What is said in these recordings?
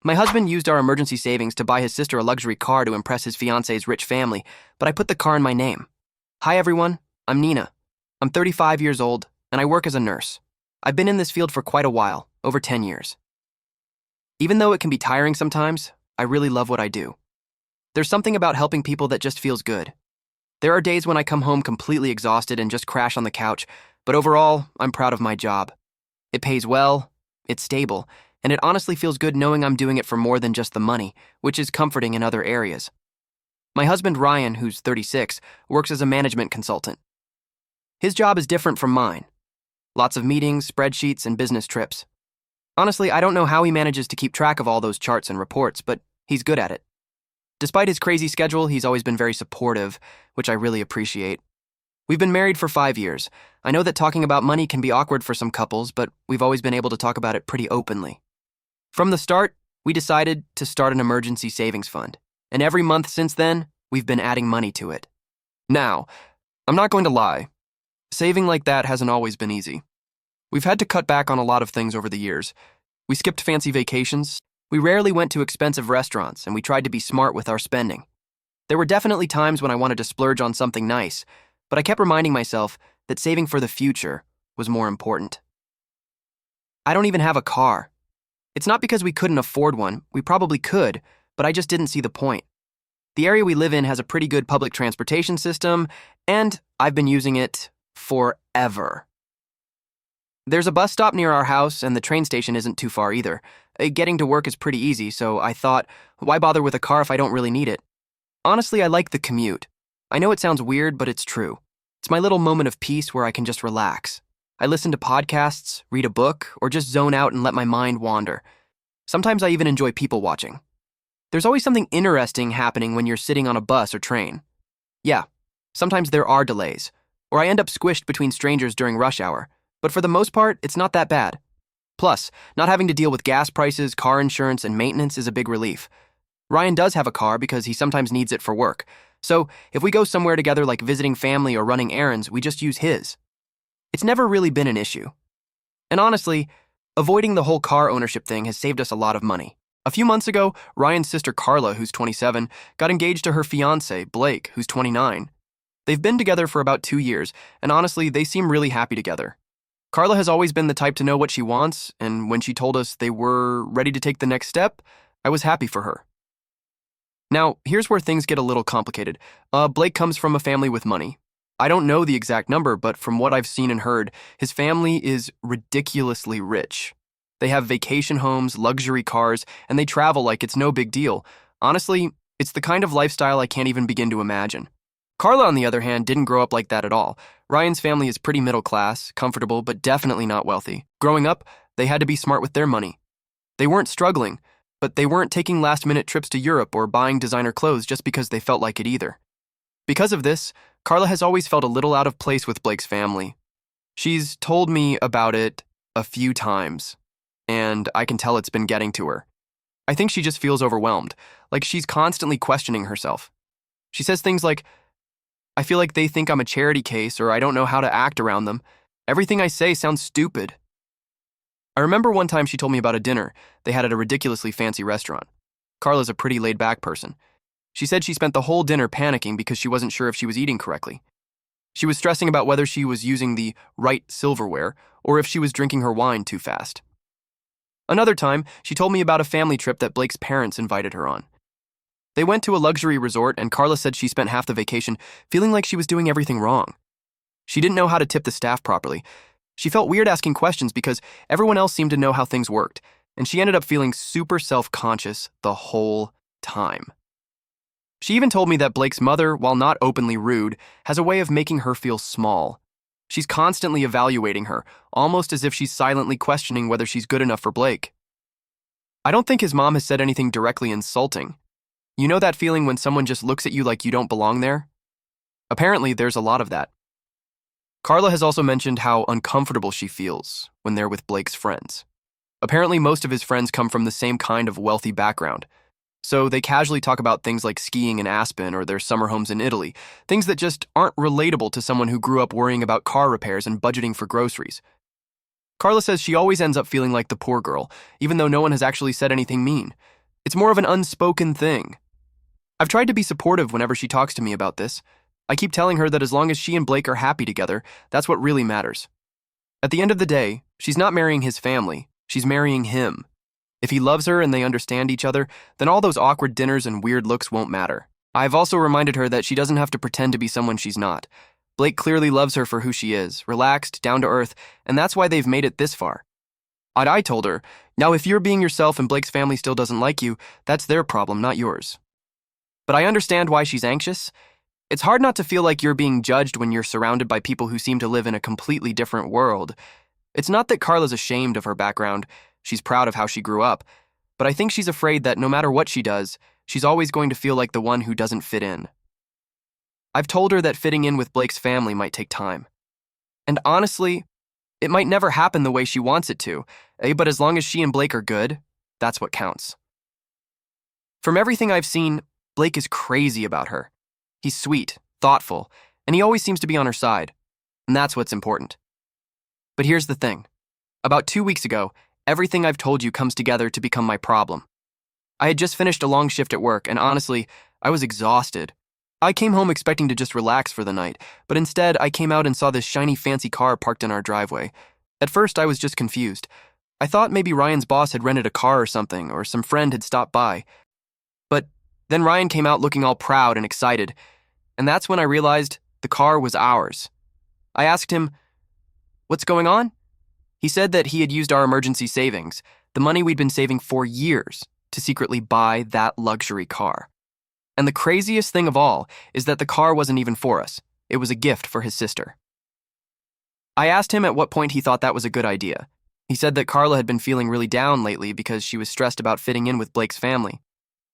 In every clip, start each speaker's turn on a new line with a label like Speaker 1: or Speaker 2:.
Speaker 1: My husband used our emergency savings to buy his sister a luxury car to impress his fiance's rich family, but I put the car in my name. Hi everyone, I'm Nina. I'm 35 years old, and I work as a nurse. I've been in this field for quite a while, over 10 years. Even though it can be tiring sometimes, I really love what I do. There's something about helping people that just feels good. There are days when I come home completely exhausted and just crash on the couch, but overall, I'm proud of my job. It pays well, it's stable, and it honestly feels good knowing I'm doing it for more than just the money, which is comforting in other areas. My husband Ryan, who's 36, works as a management consultant. His job is different from mine. Lots of meetings, spreadsheets, and business trips. Honestly, I don't know how he manages to keep track of all those charts and reports, but he's good at it. Despite his crazy schedule, he's always been very supportive, which I really appreciate. We've been married for 5 years. I know that talking about money can be awkward for some couples, but we've always been able to talk about it pretty openly. From the start, we decided to start an emergency savings fund, and every month since then, we've been adding money to it. Now, I'm not going to lie. Saving like that hasn't always been easy. We've had to cut back on a lot of things over the years. We skipped fancy vacations, we rarely went to expensive restaurants, and we tried to be smart with our spending. There were definitely times when I wanted to splurge on something nice, but I kept reminding myself that saving for the future was more important. I don't even have a car. It's not because we couldn't afford one, we probably could, but I just didn't see the point. The area we live in has a pretty good public transportation system, and I've been using it forever. There's a bus stop near our house, and the train station isn't too far either. Getting to work is pretty easy, so I thought, why bother with a car if I don't really need it? Honestly, I like the commute. I know it sounds weird, but it's true. It's my little moment of peace where I can just relax. I listen to podcasts, read a book, or just zone out and let my mind wander. Sometimes I even enjoy people watching. There's always something interesting happening when you're sitting on a bus or train. Yeah, sometimes there are delays, or I end up squished between strangers during rush hour, but for the most part, it's not that bad. Plus, not having to deal with gas prices, car insurance, and maintenance is a big relief. Ryan does have a car because he sometimes needs it for work, so if we go somewhere together like visiting family or running errands, we just use his. It's never really been an issue. And honestly, avoiding the whole car ownership thing has saved us a lot of money. A few months ago, Ryan's sister Carla, who's 27, got engaged to her fiancé, Blake, who's 29. They've been together for about 2 years, and honestly, they seem really happy together. Carla has always been the type to know what she wants, and when she told us they were ready to take the next step, I was happy for her. Now, here's where things get a little complicated. Blake comes from a family with money. I don't know the exact number, but from what I've seen and heard, his family is ridiculously rich. They have vacation homes, luxury cars, and they travel like it's no big deal. Honestly, it's the kind of lifestyle I can't even begin to imagine. Carla, on the other hand, didn't grow up like that at all. Ryan's family is pretty middle class, comfortable, but definitely not wealthy. Growing up, they had to be smart with their money. They weren't struggling, but they weren't taking last-minute trips to Europe or buying designer clothes just because they felt like it either. Because of this, Carla has always felt a little out of place with Blake's family. She's told me about it a few times, and I can tell it's been getting to her. I think she just feels overwhelmed, like she's constantly questioning herself. She says things like, I feel like they think I'm a charity case or I don't know how to act around them. Everything I say sounds stupid. I remember one time she told me about a dinner they had at a ridiculously fancy restaurant. Carla's a pretty laid-back person. She said she spent the whole dinner panicking because she wasn't sure if she was eating correctly. She was stressing about whether she was using the right silverware or if she was drinking her wine too fast. Another time, she told me about a family trip that Blake's parents invited her on. They went to a luxury resort, and Carla said she spent half the vacation feeling like she was doing everything wrong. She didn't know how to tip the staff properly. She felt weird asking questions because everyone else seemed to know how things worked, and she ended up feeling super self-conscious the whole time. She even told me that Blake's mother, while not openly rude, has a way of making her feel small. She's constantly evaluating her, almost as if she's silently questioning whether she's good enough for Blake. I don't think his mom has said anything directly insulting. You know that feeling when someone just looks at you like you don't belong there? Apparently, there's a lot of that. Carla has also mentioned how uncomfortable she feels when they're with Blake's friends. Apparently, most of his friends come from the same kind of wealthy background. So they casually talk about things like skiing in Aspen or their summer homes in Italy, things that just aren't relatable to someone who grew up worrying about car repairs and budgeting for groceries. Carla says she always ends up feeling like the poor girl, even though no one has actually said anything mean. It's more of an unspoken thing. I've tried to be supportive whenever she talks to me about this. I keep telling her that as long as she and Blake are happy together, that's what really matters. At the end of the day, she's not marrying his family, she's marrying him. If he loves her and they understand each other, then all those awkward dinners and weird looks won't matter. I've also reminded her that she doesn't have to pretend to be someone she's not. Blake clearly loves her for who she is, relaxed, down to earth, and that's why they've made it this far. I told her, now if you're being yourself and Blake's family still doesn't like you, that's their problem, not yours. But I understand why she's anxious. It's hard not to feel like you're being judged when you're surrounded by people who seem to live in a completely different world. It's not that Carla's ashamed of her background. She's proud of how she grew up. But I think she's afraid that no matter what she does, she's always going to feel like the one who doesn't fit in. I've told her that fitting in with Blake's family might take time. And honestly, it might never happen the way she wants it to, but as long as she and Blake are good, that's what counts. From everything I've seen, Blake is crazy about her. He's sweet, thoughtful, and he always seems to be on her side. And that's what's important. But here's the thing. About 2 weeks ago, everything I've told you comes together to become my problem. I had just finished a long shift at work, and honestly, I was exhausted. I came home expecting to just relax for the night, but instead I came out and saw this shiny fancy car parked in our driveway. At first I was just confused. I thought maybe Ryan's boss had rented a car or something, or some friend had stopped by. But then Ryan came out looking all proud and excited, and that's when I realized the car was ours. I asked him, "What's going on?" He said that he had used our emergency savings, the money we'd been saving for years, to secretly buy that luxury car. And the craziest thing of all is that the car wasn't even for us. It was a gift for his sister. I asked him at what point he thought that was a good idea. He said that Carla had been feeling really down lately because she was stressed about fitting in with Blake's family.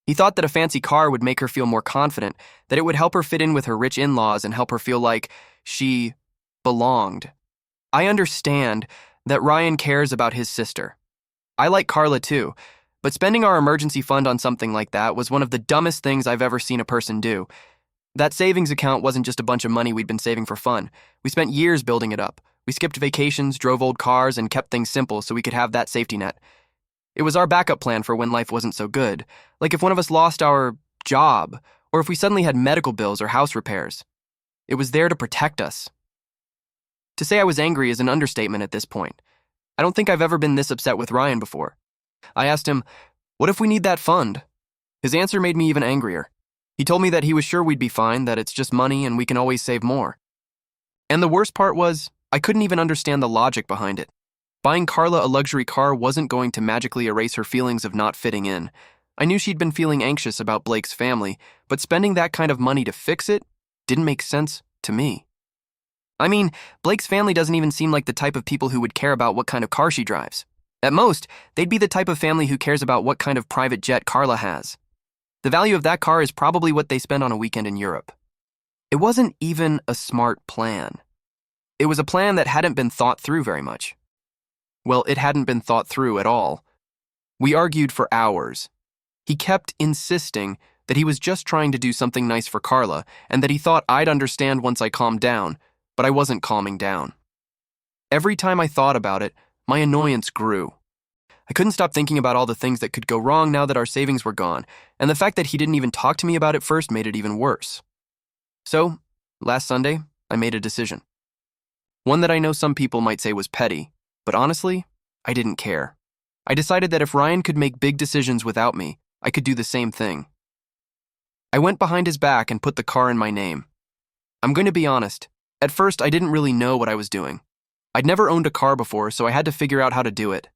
Speaker 1: He thought that a fancy car would make her feel more confident, that it would help her fit in with her rich in-laws and help her feel like she belonged. I understand that Ryan cares about his sister. I like Carla too, but spending our emergency fund on something like that was one of the dumbest things I've ever seen a person do. That savings account wasn't just a bunch of money we'd been saving for fun. We spent years building it up. We skipped vacations, drove old cars, and kept things simple so we could have that safety net. It was our backup plan for when life wasn't so good, like if one of us lost our job, or if we suddenly had medical bills or house repairs. It was there to protect us. To say I was angry is an understatement at this point. I don't think I've ever been this upset with Ryan before. I asked him, "What if we need that fund?" His answer made me even angrier. He told me that he was sure we'd be fine, that it's just money and we can always save more. And the worst part was, I couldn't even understand the logic behind it. Buying Carla a luxury car wasn't going to magically erase her feelings of not fitting in. I knew she'd been feeling anxious about Blake's family, but spending that kind of money to fix it didn't make sense to me. I mean, Blake's family doesn't even seem like the type of people who would care about what kind of car she drives. At most, they'd be the type of family who cares about what kind of private jet Carla has. The value of that car is probably what they spend on a weekend in Europe. It wasn't even a smart plan. It was a plan that hadn't been thought through very much. Well, it hadn't been thought through at all. We argued for hours. He kept insisting that he was just trying to do something nice for Carla and that he thought I'd understand once I calmed down, but I wasn't calming down. Every time I thought about it, my annoyance grew. I couldn't stop thinking about all the things that could go wrong now that our savings were gone, and the fact that he didn't even talk to me about it first made it even worse. So, last Sunday, I made a decision. One that I know some people might say was petty, but honestly, I didn't care. I decided that if Ryan could make big decisions without me, I could do the same thing. I went behind his back and put the car in my name. I'm going to be honest, at first I didn't really know what I was doing. I'd never owned a car before, so I had to figure out how to do it.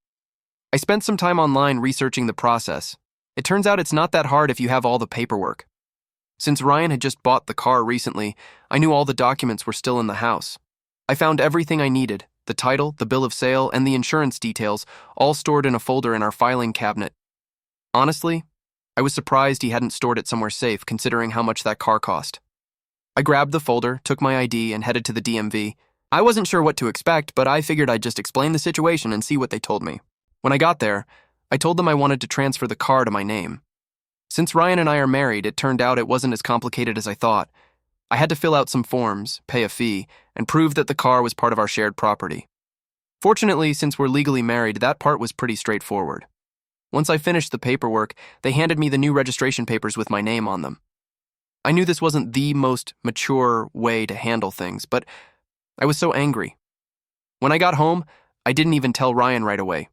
Speaker 1: I spent some time online researching the process. It turns out it's not that hard if you have all the paperwork. Since Ryan had just bought the car recently, I knew all the documents were still in the house. I found everything I needed, the title, the bill of sale, and the insurance details, all stored in a folder in our filing cabinet. Honestly, I was surprised he hadn't stored it somewhere safe considering how much that car cost. I grabbed the folder, took my ID, and headed to the DMV. I wasn't sure what to expect, but I figured I'd just explain the situation and see what they told me. When I got there, I told them I wanted to transfer the car to my name. Since Ryan and I are married, it turned out it wasn't as complicated as I thought. I had to fill out some forms, pay a fee, and prove that the car was part of our shared property. Fortunately, since we're legally married, that part was pretty straightforward. Once I finished the paperwork, they handed me the new registration papers with my name on them. I knew this wasn't the most mature way to handle things, but I was so angry. When I got home, I didn't even tell Ryan right away.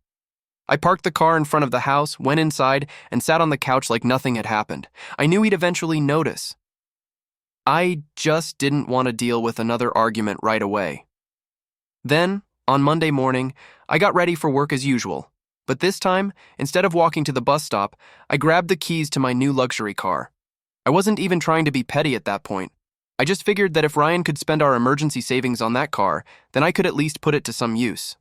Speaker 1: I parked the car in front of the house, went inside, and sat on the couch like nothing had happened. I knew he'd eventually notice. I just didn't want to deal with another argument right away. Then, on Monday morning, I got ready for work as usual. But this time, instead of walking to the bus stop, I grabbed the keys to my new luxury car. I wasn't even trying to be petty at that point. I just figured that if Ryan could spend our emergency savings on that car, then I could at least put it to some use.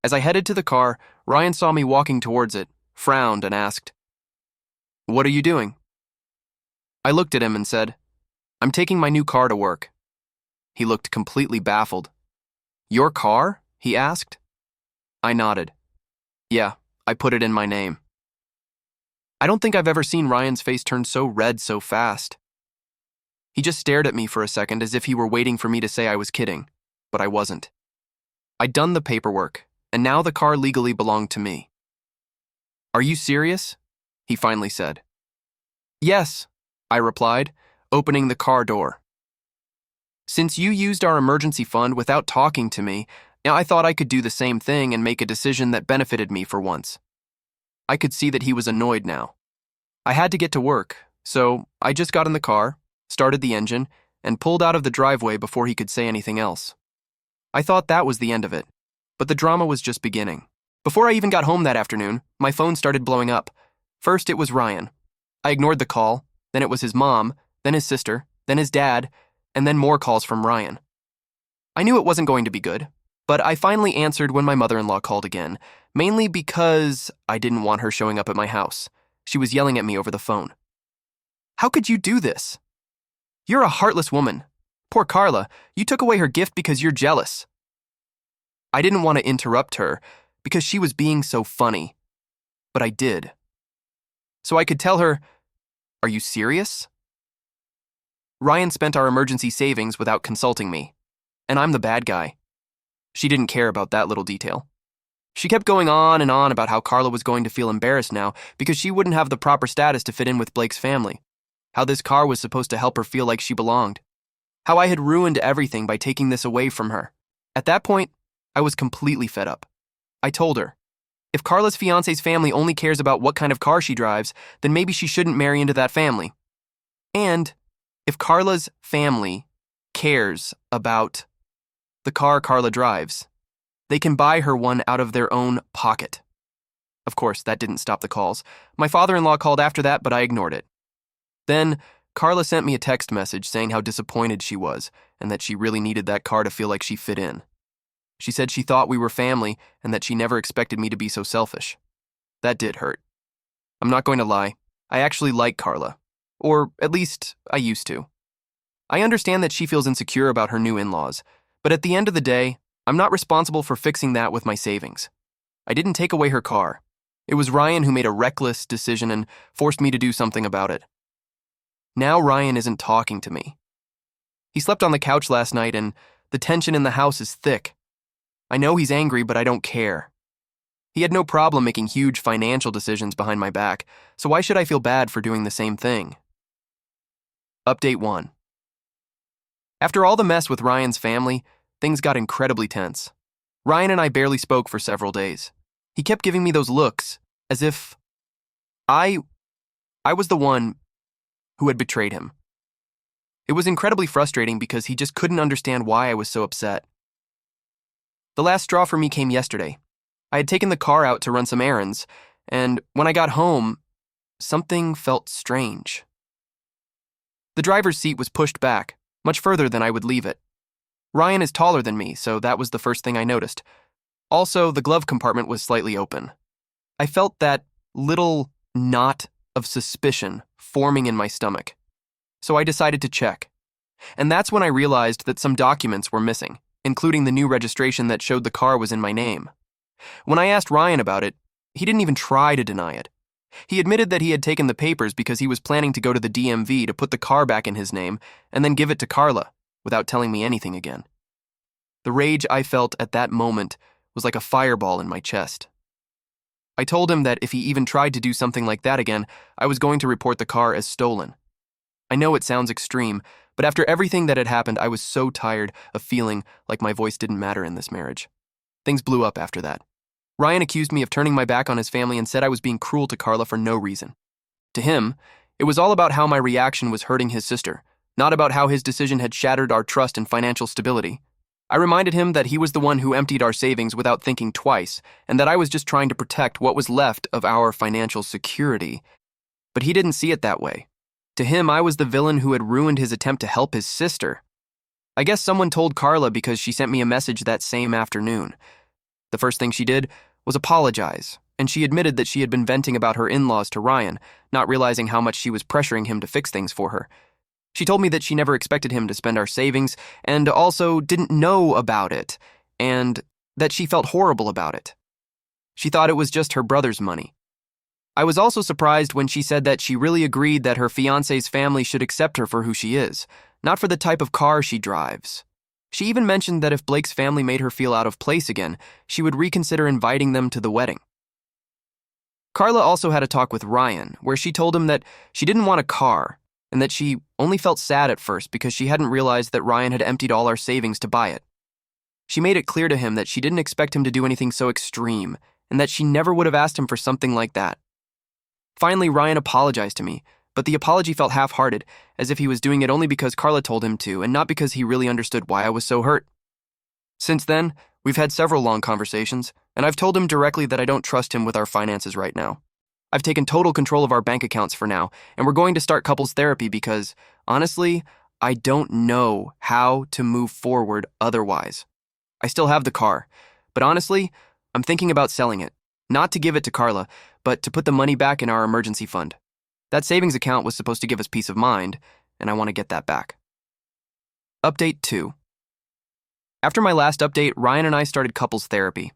Speaker 1: As I headed to the car, Ryan saw me walking towards it, frowned, and asked, "What are you doing?" I looked at him and said, "I'm taking my new car to work." He looked completely baffled. "Your car?" he asked. I nodded. "Yeah, I put it in my name." I don't think I've ever seen Ryan's face turn so red so fast. He just stared at me for a second as if he were waiting for me to say I was kidding, but I wasn't. I'd done the paperwork, and now the car legally belonged to me. "Are you serious?" he finally said. "Yes," I replied, opening the car door. "Since you used our emergency fund without talking to me, I thought I could do the same thing and make a decision that benefited me for once." I could see that he was annoyed now. I had to get to work, so I just got in the car, started the engine, and pulled out of the driveway before he could say anything else. I thought that was the end of it, but the drama was just beginning. Before I even got home that afternoon, my phone started blowing up. First it was Ryan. I ignored the call, then it was his mom, then his sister, then his dad, and then more calls from Ryan. I knew it wasn't going to be good, but I finally answered when my mother-in-law called again, mainly because I didn't want her showing up at my house. She was yelling at me over the phone. "How could you do this? You're a heartless woman. Poor Carla, you took away her gift because you're jealous." I didn't want to interrupt her because she was being so funny, but I did. So I could tell her, "Are you serious?" Ryan spent our emergency savings without consulting me, and I'm the bad guy. She didn't care about that little detail. She kept going on and on about how Carla was going to feel embarrassed now because she wouldn't have the proper status to fit in with Blake's family, how this car was supposed to help her feel like she belonged, how I had ruined everything by taking this away from her. At that point, I was completely fed up. I told her, if Carla's fiancé's family only cares about what kind of car she drives, then maybe she shouldn't marry into that family. And if Carla's family cares about the car Carla drives, they can buy her one out of their own pocket. Of course, that didn't stop the calls. My father-in-law called after that, but I ignored it. Then, Carla sent me a text message saying how disappointed she was and that she really needed that car to feel like she fit in. She said she thought we were family and that she never expected me to be so selfish. That did hurt. I'm not going to lie. I actually like Carla. Or at least, I used to. I understand that she feels insecure about her new in-laws, but at the end of the day, I'm not responsible for fixing that with my savings. I didn't take away her car. It was Ryan who made a reckless decision and forced me to do something about it. Now Ryan isn't talking to me. He slept on the couch last night and the tension in the house is thick. I know he's angry, but I don't care. He had no problem making huge financial decisions behind my back, so why should I feel bad for doing the same thing? Update 1. After all the mess with Ryan's family, things got incredibly tense. Ryan and I barely spoke for several days. He kept giving me those looks, as if I was the one who had betrayed him. It was incredibly frustrating because he just couldn't understand why I was so upset. The last straw for me came yesterday. I had taken the car out to run some errands, and when I got home, something felt strange. The driver's seat was pushed back, much further than I would leave it. Ryan is taller than me, so that was the first thing I noticed. Also, the glove compartment was slightly open. I felt that little knot of suspicion forming in my stomach, so I decided to check. And that's when I realized that some documents were missing, including the new registration that showed the car was in my name. When I asked Ryan about it, he didn't even try to deny it. He admitted that he had taken the papers because he was planning to go to the DMV to put the car back in his name and then give it to Carla, without telling me anything again. The rage I felt at that moment was like a fireball in my chest. I told him that if he even tried to do something like that again, I was going to report the car as stolen. I know it sounds extreme, but after everything that had happened, I was so tired of feeling like my voice didn't matter in this marriage. Things blew up after that. Ryan accused me of turning my back on his family and said I was being cruel to Carla for no reason. To him, it was all about how my reaction was hurting his sister, not about how his decision had shattered our trust and financial stability. I reminded him that he was the one who emptied our savings without thinking twice, and that I was just trying to protect what was left of our financial security. But he didn't see it that way. To him, I was the villain who had ruined his attempt to help his sister. I guess someone told Carla because she sent me a message that same afternoon. The first thing she did was apologize, and she admitted that she had been venting about her in-laws to Ryan, not realizing how much she was pressuring him to fix things for her. She told me that she never expected him to spend our savings, and also didn't know about it, and that she felt horrible about it. She thought it was just her brother's money. I was also surprised when she said that she really agreed that her fiancé's family should accept her for who she is, not for the type of car she drives. She even mentioned that if Blake's family made her feel out of place again, she would reconsider inviting them to the wedding. Carla also had a talk with Ryan, where she told him that she didn't want a car, and that she only felt sad at first because she hadn't realized that Ryan had emptied all our savings to buy it. She made it clear to him that she didn't expect him to do anything so extreme, and that she never would have asked him for something like that. Finally, Ryan apologized to me, but the apology felt half-hearted, as if he was doing it only because Carla told him to, and not because he really understood why I was so hurt. Since then, we've had several long conversations, and I've told him directly that I don't trust him with our finances right now. I've taken total control of our bank accounts for now, and we're going to start couples therapy because, honestly, I don't know how to move forward otherwise. I still have the car, but honestly, I'm thinking about selling it, not to give it to Carla, but to put the money back in our emergency fund. That savings account was supposed to give us peace of mind, and I want to get that back. Update 2. After my last update, Ryan and I started couples therapy.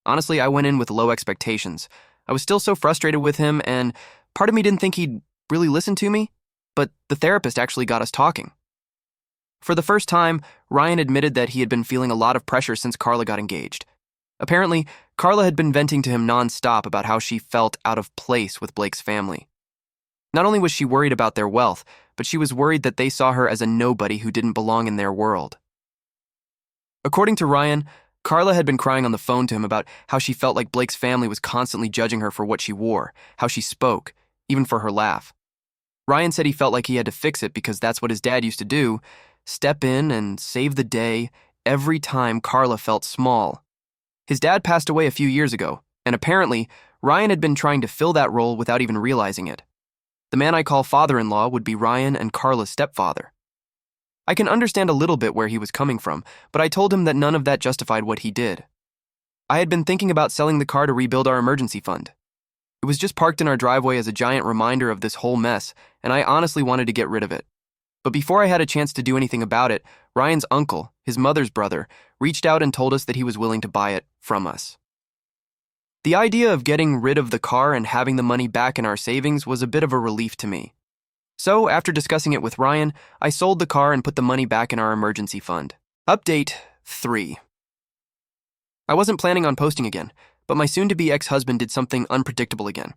Speaker 1: Honestly, I went in with low expectations. I was still so frustrated with him, and part of me didn't think he'd really listen to me, but the therapist actually got us talking. For the first time, Ryan admitted that he had been feeling a lot of pressure since Carla got engaged. Apparently, Carla had been venting to him nonstop about how she felt out of place with Blake's family. Not only was she worried about their wealth, but she was worried that they saw her as a nobody who didn't belong in their world. According to Ryan, Carla had been crying on the phone to him about how she felt like Blake's family was constantly judging her for what she wore, how she spoke, even for her laugh. Ryan said he felt like he had to fix it because that's what his dad used to do, step in and save the day every time Carla felt small. His dad passed away a few years ago, and apparently, Ryan had been trying to fill that role without even realizing it. The man I call father-in-law would be Ryan and Carla's stepfather. I can understand a little bit where he was coming from, but I told him that none of that justified what he did. I had been thinking about selling the car to rebuild our emergency fund. It was just parked in our driveway as a giant reminder of this whole mess, and I honestly wanted to get rid of it. But before I had a chance to do anything about it, Ryan's uncle, his mother's brother, reached out and told us that he was willing to buy it from us. The idea of getting rid of the car and having the money back in our savings was a bit of a relief to me. So, after discussing it with Ryan, I sold the car and put the money back in our emergency fund. Update 3. I wasn't planning on posting again, but my soon-to-be ex-husband did something unpredictable again.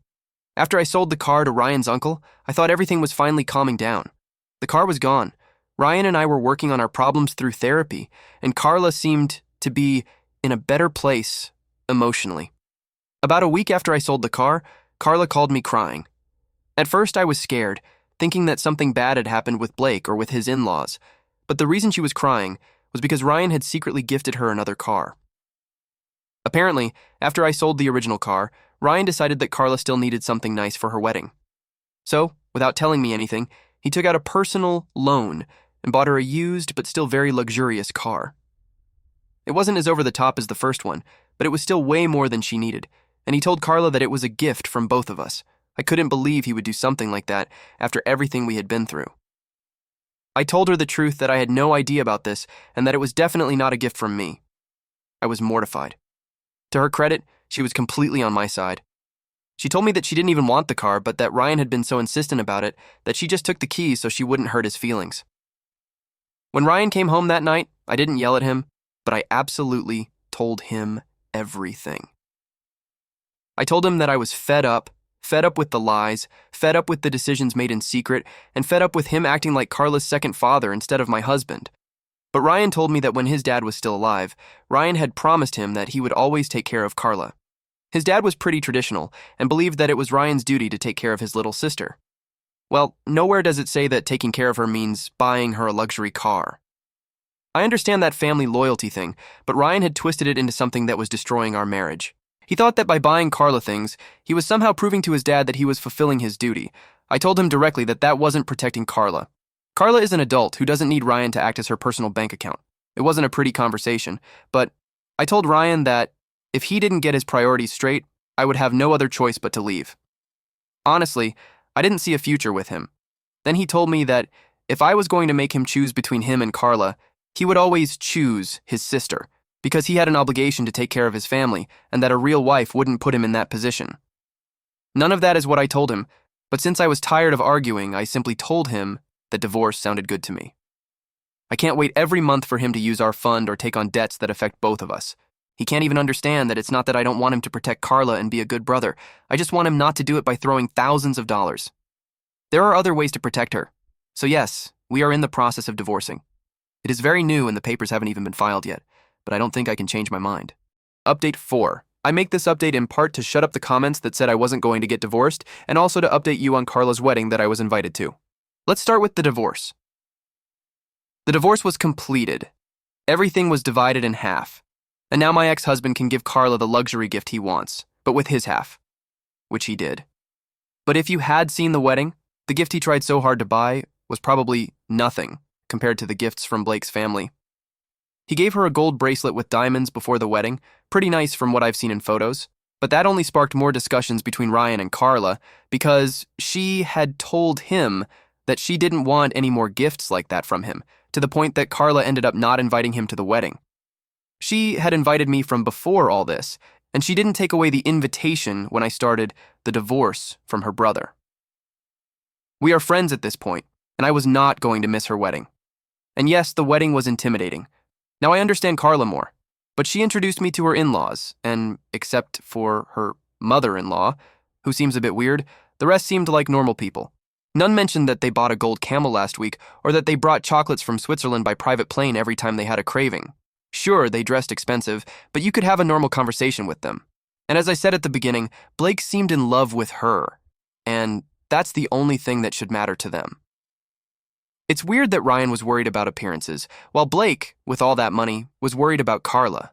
Speaker 1: After I sold the car to Ryan's uncle, I thought everything was finally calming down. The car was gone. Ryan and I were working on our problems through therapy, and Carla seemed to be in a better place emotionally. About a week after I sold the car, Carla called me crying. At first, I was scared, thinking that something bad had happened with Blake or with his in-laws, but the reason she was crying was because Ryan had secretly gifted her another car. Apparently, after I sold the original car, Ryan decided that Carla still needed something nice for her wedding. So, without telling me anything, he took out a personal loan and bought her a used but still very luxurious car. It wasn't as over the top as the first one, but it was still way more than she needed, and he told Carla that it was a gift from both of us. I couldn't believe he would do something like that after everything we had been through. I told her the truth that I had no idea about this and that it was definitely not a gift from me. I was mortified. To her credit, she was completely on my side. She told me that she didn't even want the car, but that Ryan had been so insistent about it that she just took the keys so she wouldn't hurt his feelings. When Ryan came home that night, I didn't yell at him, but I absolutely told him everything. I told him that I was fed up with the lies, fed up with the decisions made in secret, and fed up with him acting like Carla's second father instead of my husband. But Ryan told me that when his dad was still alive, Ryan had promised him that he would always take care of Carla. His dad was pretty traditional and believed that it was Ryan's duty to take care of his little sister. Well, nowhere does it say that taking care of her means buying her a luxury car. I understand that family loyalty thing, but Ryan had twisted it into something that was destroying our marriage. He thought that by buying Carla things, he was somehow proving to his dad that he was fulfilling his duty. I told him directly that that wasn't protecting Carla. Carla is an adult who doesn't need Ryan to act as her personal bank account. It wasn't a pretty conversation, but I told Ryan that if he didn't get his priorities straight, I would have no other choice but to leave. Honestly, I didn't see a future with him. Then he told me that if I was going to make him choose between him and Carla, he would always choose his sister, because he had an obligation to take care of his family, and that a real wife wouldn't put him in that position. None of that is what I told him, but since I was tired of arguing, I simply told him that divorce sounded good to me. I can't wait every month for him to use our fund or take on debts that affect both of us. He can't even understand that it's not that I don't want him to protect Carla and be a good brother. I just want him not to do it by throwing thousands of dollars. There are other ways to protect her. So yes, we are in the process of divorcing. It is very new and the papers haven't even been filed yet, but I don't think I can change my mind. Update 4. I make this update in part to shut up the comments that said I wasn't going to get divorced, and also to update you on Carla's wedding that I was invited to. Let's start with the divorce. The divorce was completed. Everything was divided in half. And now my ex-husband can give Carla the luxury gift he wants, but with his half, which he did. But if you had seen the wedding, the gift he tried so hard to buy was probably nothing compared to the gifts from Blake's family. He gave her a gold bracelet with diamonds before the wedding, pretty nice from what I've seen in photos, but that only sparked more discussions between Ryan and Carla because she had told him that she didn't want any more gifts like that from him, to the point that Carla ended up not inviting him to the wedding. She had invited me from before all this, and she didn't take away the invitation when I started the divorce from her brother. We are friends at this point, and I was not going to miss her wedding. And yes, the wedding was intimidating. Now I understand Carla more, but she introduced me to her in-laws, and except for her mother-in-law, who seems a bit weird, the rest seemed like normal people. None mentioned that they bought a gold camel last week, or that they brought chocolates from Switzerland by private plane every time they had a craving. Sure, they dressed expensive, but you could have a normal conversation with them. And as I said at the beginning, Blake seemed in love with her, and that's the only thing that should matter to them. It's weird that Ryan was worried about appearances, while Blake, with all that money, was worried about Carla.